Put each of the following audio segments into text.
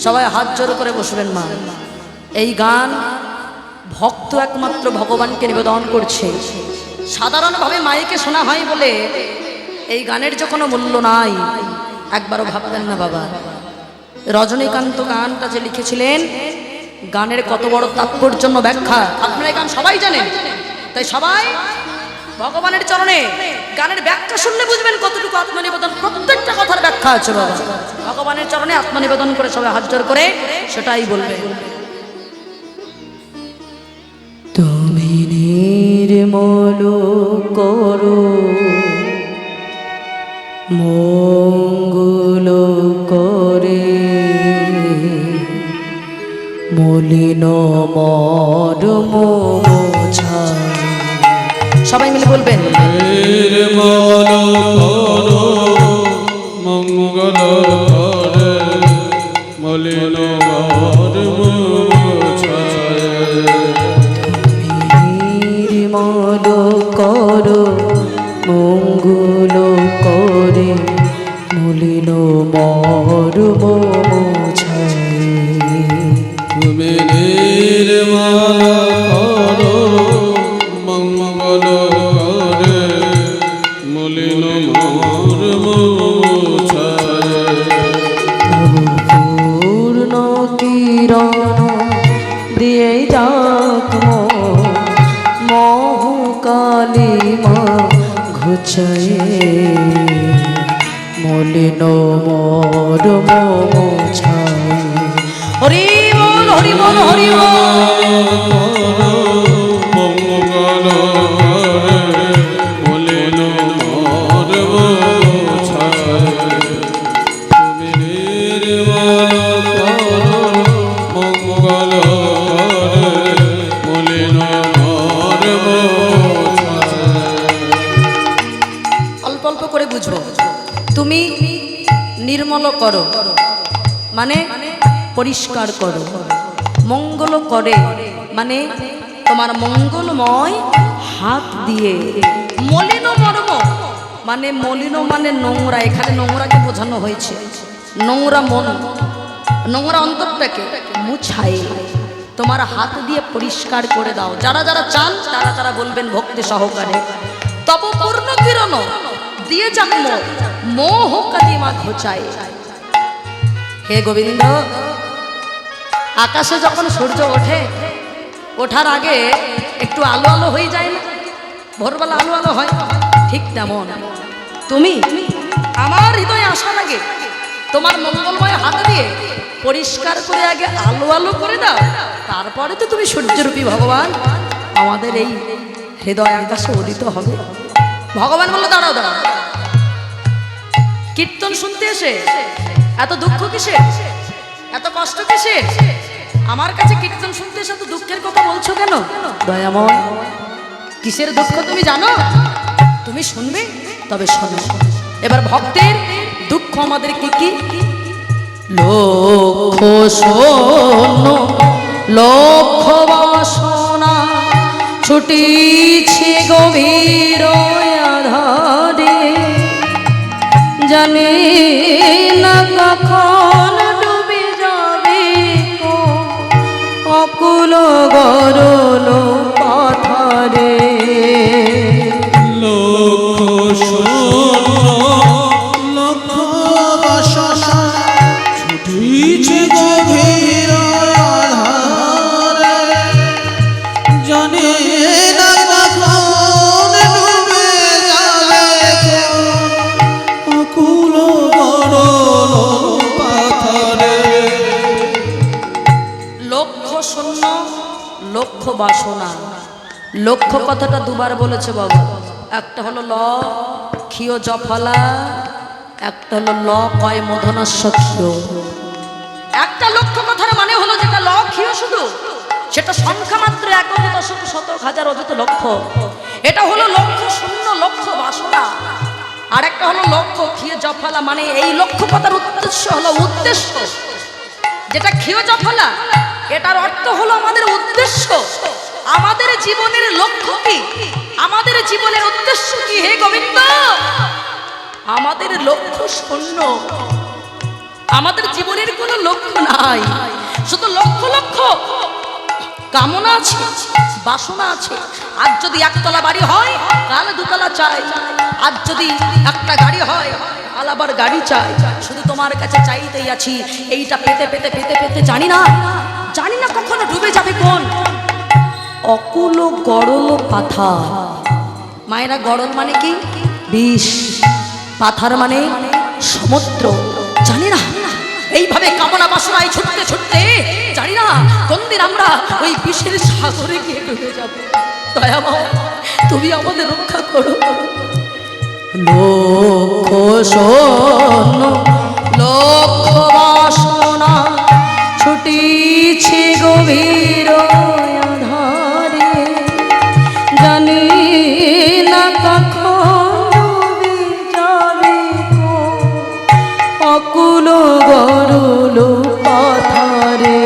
সবাই হাত জোর করে বসবেন মা। এই গান ভক্ত একমাত্র ভগবানকে নিবেদন করছে। সাধারণভাবে মাইকে শোনা হয় বলে এই গানের যে কোনো মূল্য নাই, একবারও ভাববেন না বাবা। রজনীকান্ত গানটা যে লিখেছিলেন, গানের কত বড় তাৎপর্য ব্যাখ্যা আপনারা এই গান সবাই জানেন। তাই সবাই ভগবানের চরণে গানের ব্যাখ্যা শুনলে বুঝবেন কতটুকু আত্মনিবেদন। প্রত্যেকটা কথার ব্যাখ্যা আছে বাবা। ভগবানের চরণে আত্মনিবেদন করে সবাই হাত জোর করে সেটাই বলবে। তুমি নির্মল করো, মঙ্গল করে, মলিন মর্ম মোছায়। সবাই মিলে বলবেন, নির্মল করো, মঙ্গল করে, মলিন মর্ম মোছায়। নির্মল করো, মঙ্গল করে, মলিন মর্ম মোছায়। তুমি নির্মল করো, মঙ্গল করে, মলিন মর্ম মোছায়। পূর্ণ কিরণ দিয়ে যাক মহকালী মা ঘুচায়ে, মলিন মর্ম মোছায়। হরি বল হরি বল হরি বল। মঙ্গল করে, মলিন মর্ম মোছায়। তুমি নির্মল করো, মঙ্গল করে, মলিন মর্ম মোছায়। অল্প অল্প করে বুঝবো। তুমি নির্মল করো মানে পরিষ্কার করো, মঙ্গল করে মানে তোমার মঙ্গলময় হাত দিয়ে, মলিন মর্ম মানে মলিন মানে নোংরা। এখানে নোংরাকে বোঝানো হয়েছে, নোংরা মন, নোংরা অন্তরটাকে মুছাই তোমার হাত দিয়ে পরিষ্কার করে দাও। যারা যারা চান তারা তারা বলবেন ভক্তি সহকারে, তব পূর্ণ কিরণ দিয়ে জন্ম মোহ কালিমা ঘোচায়। হে গোবিন্দ, আকাশে যখন সূর্য ওঠে, ওঠার আগে একটু আলো আলো হয়ে যায় না? ভোরবেলা আলো আলো হয়, ঠিক তেমন তুমি আমার হৃদয়ে আসার আগে তোমার মঙ্গলময় হাত দিয়ে পরিষ্কার করে আগে আলো আলো করে দাও, তারপরে তো তুমি সূর্যরূপী ভগবান আমাদের এই হৃদয় আকাশে উদিত হবে। ভগবান বললো, দাঁড়াও দাঁড়াও, কীর্তন শুনতে এসে এত দুঃখ কিসে, এত কষ্ট কিসে? আমার কাছে কীর্তন শুনতে এসে এত দুঃখের কথা বলছো কেন? দয়াময়, কিসের দুঃখ তুমি জানো? তুমি শুনবে, তবে শোনো। এবার ভক্তের দুঃখ আমাদের কি কি? লক্ষ শূন্য লক্ষ বাসনা ছুটিছে গভীর আধারে, জানি না কখন ডুবে যাবে অকুল গরল পাথারে। লক্ষ শূন্য লক্ষ বাসনা ছুটিছে গভীর আধারে, জানি না কখন ডুবে যাবে অকুল গরল পাথারে। লক্ষ শূন্য লক্ষ বাসনা। লক্ষ কথাটা দুবার বলেছে বাবা। একটা হলো ল ক্ষীয় জফলা, একটা হলো ল কয় মধনাস্য ক্ষীয়। একটা লক্ষ কথার মানে হলো যেটা ল ক্ষীয় শুধু, সেটা সংখ্যা মাত্র একক দশক শতক হাজার অযুত লক্ষ। এটা হলো লক্ষ শূন্য লক্ষ বাসনা। আর একটা হলো লক্ষ ক্ষীয় জফলা, মানে এই লক্ষ কথার উদ্দেশ্য হলো উদ্দেশ্য। যেটা ক্ষীয় জফলা, এটার অর্থ হলো আমাদের উদ্দেশ্য, আমাদের জীবনের লক্ষ্য কি, আমাদের জীবনের উদ্দেশ্য কি। হে গোবিন্দ, আমাদের লক্ষ্য শূন্য, আমাদের জীবনের কোনো লক্ষ্য নাই, শুধু লক্ষ লক্ষ কামনা আছে, বাসনা আছে। আজ যদি একতলা বাড়ি হয় কাল দুতলা চাই, আজ যদি একটা গাড়ি হয় কাল আবার গাড়ি চাই। শুধু তোমার কাছে চাইতেই আছি, এইটা পেতে পেতে পেতে পেতে জানি না কখনো ডুবে যাবে কোন অকুল গড়ল পাথা। মায়েরা, গড়ল মানে কি? বিষ। পাথার মানে সমুদ্র। জানি না এইভাবে কামনা বাসনায় ছুটতে ছুটতে জানি না কোন দিন আমরা ওই বিষের সাগরে গিয়ে ডুবে যাব। দয়াময়, তুমি আমাদের রক্ষা করো। লক্ষ শূন্য লক্ষ বাসনা ছুটিছে গভীর আধারে, জানি না কখন যাবে অকুল গরুল পাথারে।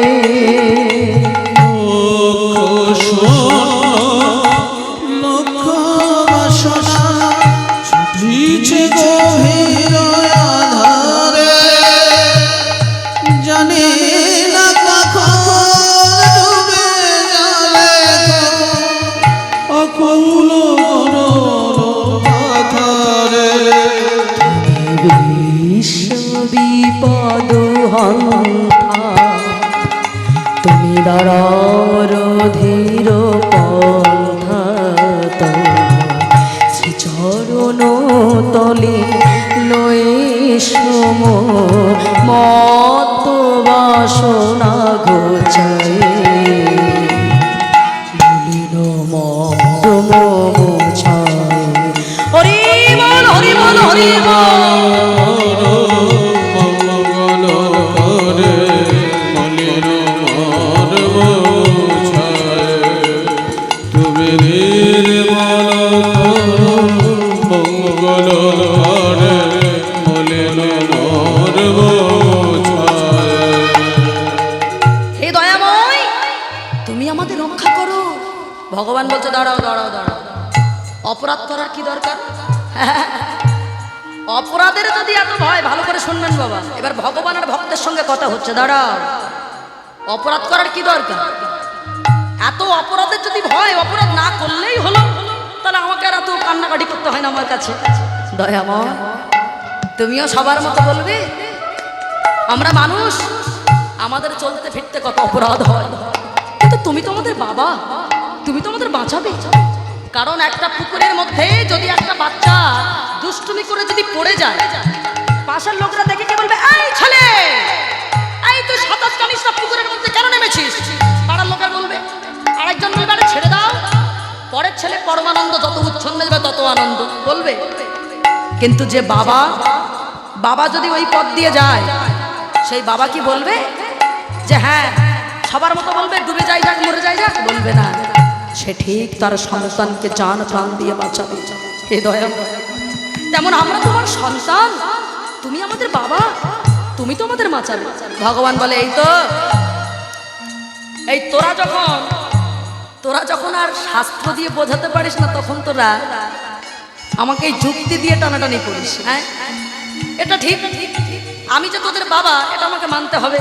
লক্ষ বাসনা ছুটিছে গভীর আধারে, জানি না কখন ডুবে যাবে অকুল গরুল পাথারে। বিপদ হন্থা তুমি দাঁড়ার ধীর পন্থা, শ্রীচরণ তলে লয়ে সম মত বাসনা গোচায়, ভুলিল মত মোছায়। হরি বল হরি বল হরি বল। হে দয়াময়, তুমি আমাদের রক্ষা করো। ভগবান বলছে দাঁড়াও দাঁড়াও দাঁড়াও, অপরাধ করার কি দরকার? অপরাধের যদি এত ভয়, ভালো করে শুনবেন বাবা, এবার ভগবান আর ভক্তের সঙ্গে কথা হচ্ছে। দাঁড়াও, অপরাধ করার কি দরকার? এত অপরাধের যদি ভয়, অপরাধ না করলেই হলো, তাহলে আমাকে আর এত কান্নাকাটি করতে হয় না আমার কাছে। দয়াময়, তুমিও সবার মতো বলবে আমরা মানুষ, আমাদের চলতে ফিরতে কত অপরাধ হয়, কিন্তু তুমি তো আমাদের বাবা, তুমি তো আমাদের বাঁচাবে। কারণ একটা পুকুরের মধ্যে যদি একটা বাচ্চা দুষ্টুমি করে যদি পড়ে যায়, পাশের লোকরা দেখে কি বলবে? এই ছেলে, এই তুই সাঁতার জানিস না, পুকুরের মধ্যে কেন নেমেছিস? পাড়ার লোকের বলবে, আরেকজন বলবে আরে ছেড়ে দাও। পরের ছেলে পরমানন্দ, যত উচ্ছন্নে যাবে তত আনন্দ বলবে। কিন্তু যে বাবা, বাবা যদি ওই পথ দিয়ে যায়, সেই বাবা কি বলবে যে হ্যাঁ সবার মতো বলবে ডুবে যাই যাক মরে যাই যাক? বলবে না, সে ঠিক তার সন্তানকে জান প্রাণ দিয়ে বাঁচাবে। হে দয়া, তেমন আমরা তোমার সন্তান, তুমি আমাদের বাবা, তুমি তো আমাদের বাঁচাবে। ভগবান বলে এই তোরা যখন আর শাস্ত্র দিয়ে বোঝাতে পারিস না, তখন তোরা আমাকে এই যুক্তি দিয়ে টানাটানি করিস। হ্যাঁ, এটা ঠিক, আমি যে তোদের বাবা এটা আমাকে মানতে হবে,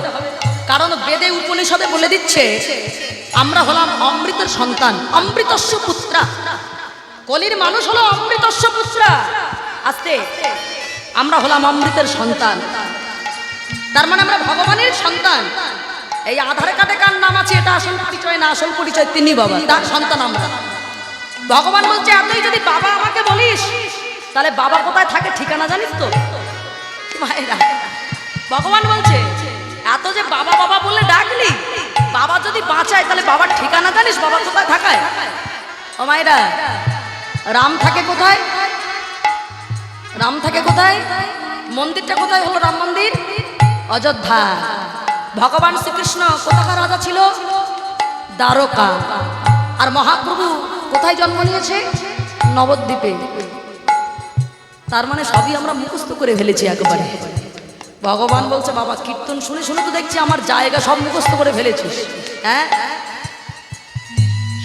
কারণ বেদে উপনিষদে বলে দিচ্ছে আমরা হলাম অমৃতের সন্তান, অমৃতস্য পুত্রা। কলির মানুষ হলো অমৃতস্য পুত্রা। আস্তে, আমরা হলাম অমৃতের সন্তান, তার মানে আমরা ভগবানের সন্তান। এই আধার কার্ডে কার নাম আছে এটা আসল পরিচয় না, আসল পরিচয় তিনি বাবা, তার সন্তান আমরা। ভগবান বলছে এতই যদি বাবা আমাকে বলিস, তাহলে বাবা কোথায় থাকে ঠিকানা জানিস তো? মায়েরা, ভগবান বলছে এত যে বাবা বাবা বলে ডাকলি, বাবা যদি বাঁচায় তাহলে বাবার ঠিকানা জানিস? বাবা কোথায় থাকায়? ও মায়েরা, রাম থাকে কোথায়? রাম থাকে কোথায়? মন্দিরটা কোথায় হলো রাম মন্দির? অযোধ্যা। ভগবান শ্রীকৃষ্ণ কোথাকার রাজা ছিল? দ্বারকা। আর মহাপ্রভু কোথায় জন্ম নিয়েছে? নবদ্বীপে। তার মানে সবই আমরা মুখস্থ করে ফেলেছি একেবারে। ভগবান বলছে বাবা কীর্তন শুনে শুনে তো দেখছি আমার জায়গা সব মুখস্থ করে ফেলেছিস। হ্যাঁ,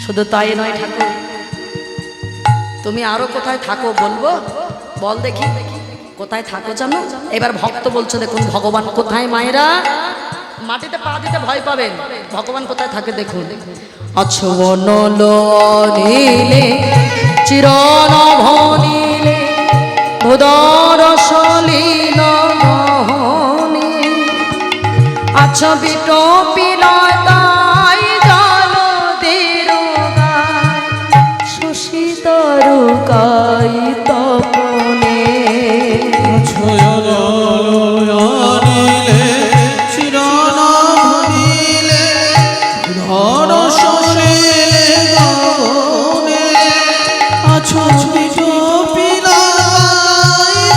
শুধু তাই নয় ঠাকুর, তুমি আরো কোথায় থাকো বলবো? বল দেখি। কোথায় থাকো জানো? এবার ভক্ত বলছে দেখুন ভগবান কোথায় মায়েরা? মাটিতে পা দিতে ভয় পাবেন, ভগবান কোথায় থাকে দেখুন। আছো অনল নীলে চিরনভ নীলে উদর সলিল গহনে আছো বিটপিলতাই জলদের গায় শশী তরুকাই তপনে ছয়নিলে চিরনভিলে ধর সলিলে গহনে আছো বিটপিলতাই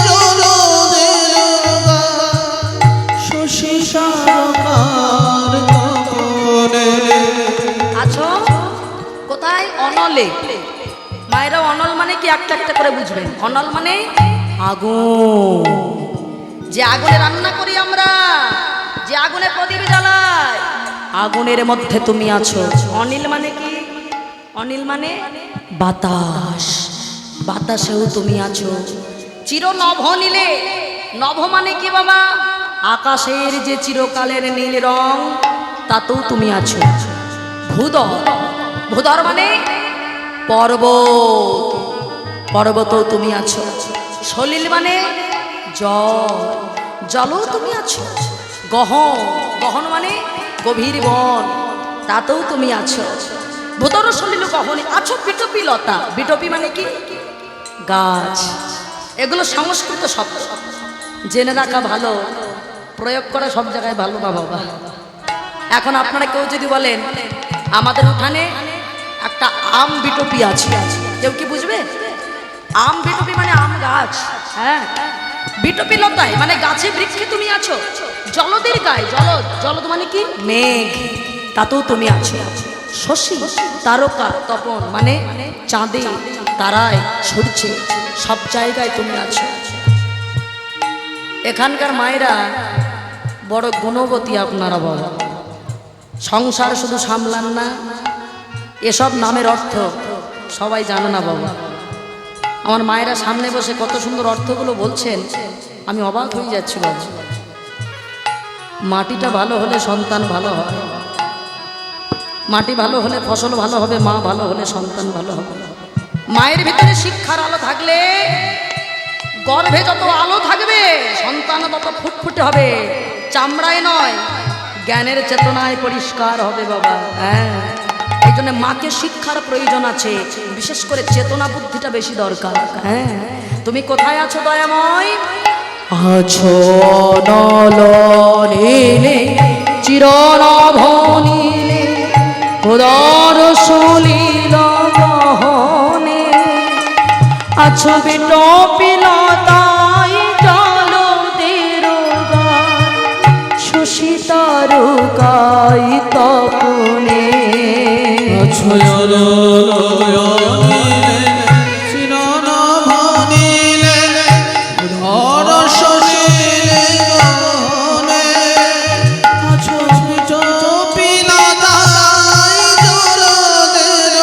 জলদের গায় শশী তরুকার তপনে। আছো কোথায়? অনলে। মায়েরা অনল মানে কি একটা একটা করে বুঝবেন। অনল মানে আগুন, যে আগুনে রান্না করি আমরা, যে আগুনে প্রদীপ জ্বালাই, আগুনের মধ্যে তুমি আছো। অনিল মানে কি? অনিল মানে বাতাস, বাতাসেও তুমি আছো। চির নভ নীলে, নভ মানে কি বাবা? আকাশের যে চিরকালের নীল রং, তাতেও তুমি আছো। ভূধর, ভূধর মানে পর্বত, পর্বতও তুমি আছো। সলিল মানে জল, জলও তুমি আছো। গহন, গহন মানে গভীর বন, তাতেও তুমি আছো। ভূতর সলিল গহনে আছো। বিটপি লতা, বিটপি মানে কি? গাছ। এগুলো সংস্কৃত শব্দ, জেনে রাখা ভালো, প্রয়োগ করা সব জায়গায় ভালো না বাবা। এখন আপনারা কেউ যদি বলেন আমাদের উঠানে একটা আম বিটপি আছে, কেউ কি বুঝবে? আম বিটপি মানে আম গাছ, হ্যাঁ। বিটপি লতায় মানে গাছে বৃক্ষে তুমি আছো। জলদের গায়ে, জলদ, জলদ মানে কি? মেঘ, তাতেও তুমি আছো। শশী তারকা তপন মানে চাঁদে তারায় ছড়ছে, সব জায়গায় তুমি আছো। এখানকার মায়েরা বড় গুণবতী আপনারা বাবা। সংসার শুধু সামলান না, এসব নামের অর্থ সবাই জানে না বাবা। আমার মায়েরা সামনে বসে কত সুন্দর অর্থগুলো বলছেন, আমি অবাক হয়ে যাচ্ছি বাবা। মাটিটা ভালো হলে সন্তান ভালো হয়, মাটি ভালো হলে ফসল ভালো হবে, মা ভালো হলে সন্তান ভালো হবে। মায়ের ভিতরে শিক্ষার আলো থাকলে, গর্ভে যত আলো থাকবে সন্তান তত ফুটফুটে হবে। চামড়ায় নয়, জ্ঞানের চেতনায় পরিষ্কার হবে বাবা। হ্যাঁ, এই জন্য মাকে শিক্ষার প্রয়োজন আছে, বিশেষ করে চেতনা বুদ্ধিটা বেশি দরকার। হ্যাঁ, তুমি কোথায় আছো দয়াময়? আছো অনল নীলে চিরনভ নীলে উদর সলিল গহনে আছো বিটপিলতাই জলদের গায় শশী তারকাই তপনে ছয়নিলে চিরনভিলে ধর সলিলে গহনে আছো বিটপিলতাই জলদের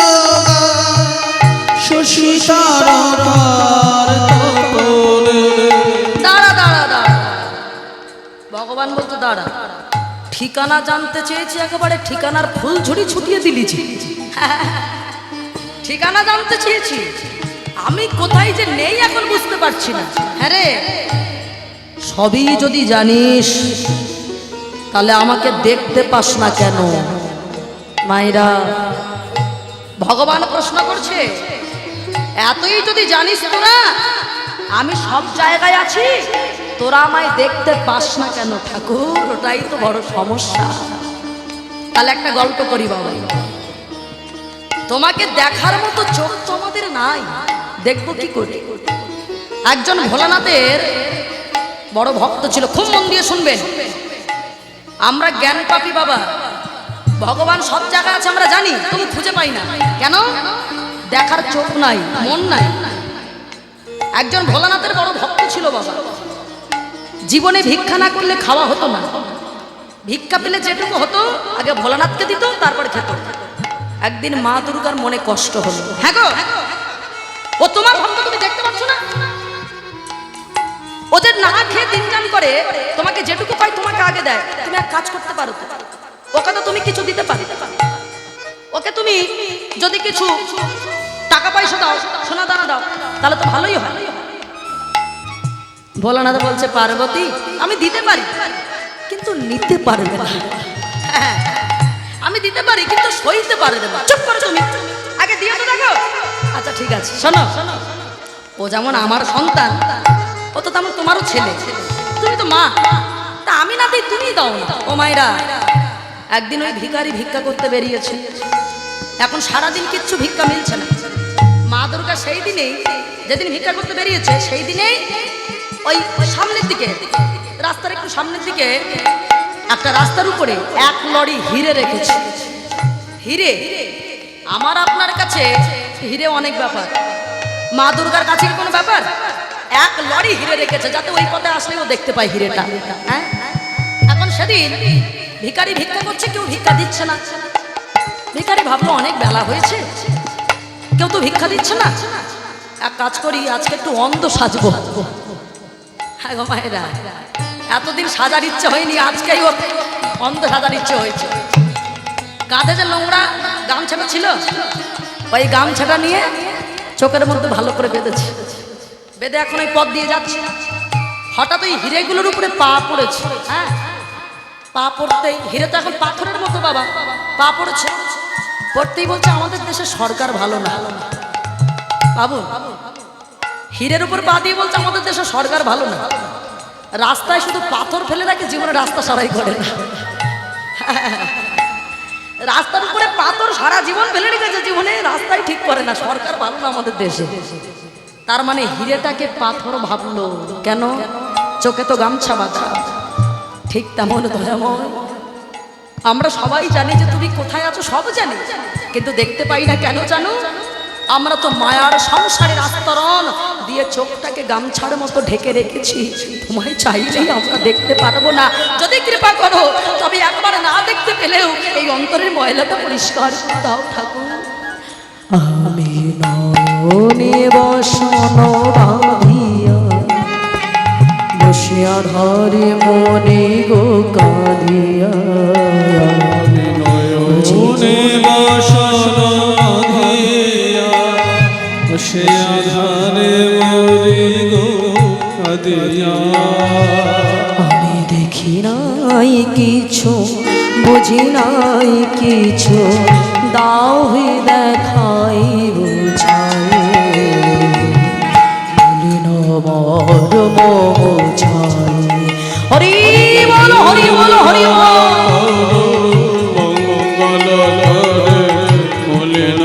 গায় শশী তারকার তপনে। দাঁড়া দাঁড়া দাঁড়া, ভগবান বলতো দাঁড়া। ঠিকানা জানতে চেয়েছি, একেবারে ঠিকানার ফুল ঝুড়ি ছুটিয়ে দিলিছি। ঠিকানা জানতে চেয়েছি, আমি কোথায় যে নেই এখন বুঝতে পারছি না। হ্যাঁ রে, সবই যদি জানিস তাহলে আমাকে দেখতে পাস না কেন? মায়েরা, ভগবান প্রশ্ন করছে, এতই যদি জানিস তোরা আমি সব জায়গায় আছি, তোরা আমায় দেখতে পাস না কেন ঠাকুর? ওটাই তো বড় সমস্যা। তাহলে একটা গল্প করি বাবা। তোমাকে দেখার মতো চোখ তো আমাদের নাই, দেখবো কি করে? একজন ভোলানাথের বড় ভক্ত ছিল, খুব মন দিয়ে শুনবেন। আমরা জ্ঞান পাপী বাবা, ভগবান সব জায়গায় আছে আমরা জানি, তবু খুঁজে পাই না কেন? দেখার চোখ নাই, মন নাই। একজন ভোলানাথের বড় ভক্ত ছিল বাবা। জীবনে ভিক্ষা না করলে খাওয়া হতো না, ভিক্ষা পেলে যেটুকু হতো আগে ভোলানাথকে দিত, তারপরে খেত। একদিন মা দুর্গার মনে কষ্ট হলো, হ্যাঁ গো, ও তোমার ভক্ত তুমি দেখতে পাচ্ছ না? ও না খেয়ে দিন যান করে, তোমাকে যেটুকু পাই তোমাকে আগে দেয়, তুমি এক কাজ করতে পারো তো, ওকে তো তুমি কিছু দিতে পারো, ওকে তুমি যদি কিছু টাকা পয়সা দাও, সোনা দানা দাও, তাহলে তো ভালোই হয়। ভোলানাথ বলছে পার্বতী আমি দিতে পারি কিন্তু নিতে পারবে না। হ্যাঁ, আমি দিতে পারি কিন্তু সইতে পারবে না। চুপ করো তুমি, আগে দিয়ে তো দেখো। আচ্ছা ঠিক আছে, শোনো, ও যেমন আমার সন্তান, ও তো তেমন তোমারও ছেলে, তুমি তো মা, তা আমি না দিই তুমি দাও না। ও মায়েরা, একদিন ওই ভিখারি ভিক্ষা করতে বেরিয়েছে, এখন সারাদিন কিচ্ছু ভিক্ষা মিলছে না। মা দুর্গা সেই দিনেই, যেদিন ভিক্ষা করতে বেরিয়েছে সেই দিনেই ওই সামনের দিকে, রাস্তার একটু সামনের দিকে একটা রাস্তার উপরে এক লরি হিরে রেখেছে। হিরে, আমার আপনার কাছে হিরে অনেক ব্যাপার, মা দুর্গার কাছে কি কোনো ব্যাপার? এক লরি হিরে রেখেছে, যাতে ওই পথে আসলেও দেখতে পায় হিরেটা। হ্যাঁ, এখন সেদিন ভিখারি ভিক্ষা করছে, কেউ ভিক্ষা দিচ্ছে না। ভিখারি ভাবলো অনেক বেলা হয়েছে, কেউ তো ভিক্ষা দিচ্ছে না, এক কাজ করি আজকে একটু অন্ধ সাজবো। হ্যাঁ গো মায়েরা, এতদিন সাজার ইচ্ছে হয়নি, আজকেই ওর অন্ধ সাজার ইচ্ছে হয়েছে। কাঁধে যে নোংরা গামছাটা ছিল, ওই গামছাটা নিয়ে চোখের মধ্যে ভালো করে বেঁধেছে, বেঁধে এখন ওই পথ দিয়ে যাচ্ছে। হঠাৎ ওই হিরেগুলোর উপরে পা পড়েছে। হ্যাঁ, পা পড়তেই, হিরে তো এখন পাথরের মতো বাবা, পা পড়েছে, পড়তেই বলছে আমাদের দেশের সরকার ভালো না। বাবু, হিরের উপর পা দিয়ে বলছে আমাদের দেশের সরকার ভালো না, রাস্তায় শুধু পাথর ফেলে রাখে, জীবনে রাস্তা সারাই করে না। রাস্তার উপরে পাথর সারা জীবন ফেলে রেখেছে, জীবনে রাস্তায় ঠিক করে না, সরকার ভালো না আমাদের দেশে। তার মানে হিরেটাকে পাথর ভাবলো কেন? চোখে তো গামছা বাঁধা। ঠিক তেমন দয়াময়, আমরা সবাই জানি যে তুমি কোথায় আছো, সব জানি, কিন্তু দেখতে পাই না কেন জানো? আমরা তো মায়ার সংসারের আস্তরণ দিয়ে চোখটাকে গামছার মতো ঢেকে রেখেছি, তোমায় চাইলেই আমরা দেখতে পারবো না। যদি কৃপা করো তবে একবার না দেখতে পেলেও এই অন্তরের ময়লাটা পরিষ্কার করে দাও ঠাকুর। আমি নয়নে বসন বাঁধিয়া বসিয়া ধরে মনে গো কাঁদিয়া, নয়নে বসন বাঁধিয়া বসিয়া ধরে মনে গো কাঁদিয়া। আমি দেখি নাই কিছু, বুঝি নাই কিছু, দাও হে দেখাই বুঝাই, মলিন মর্ম বুঝাই। হরি বল, হরি বল, হরি বল, মঙ্গল মলিন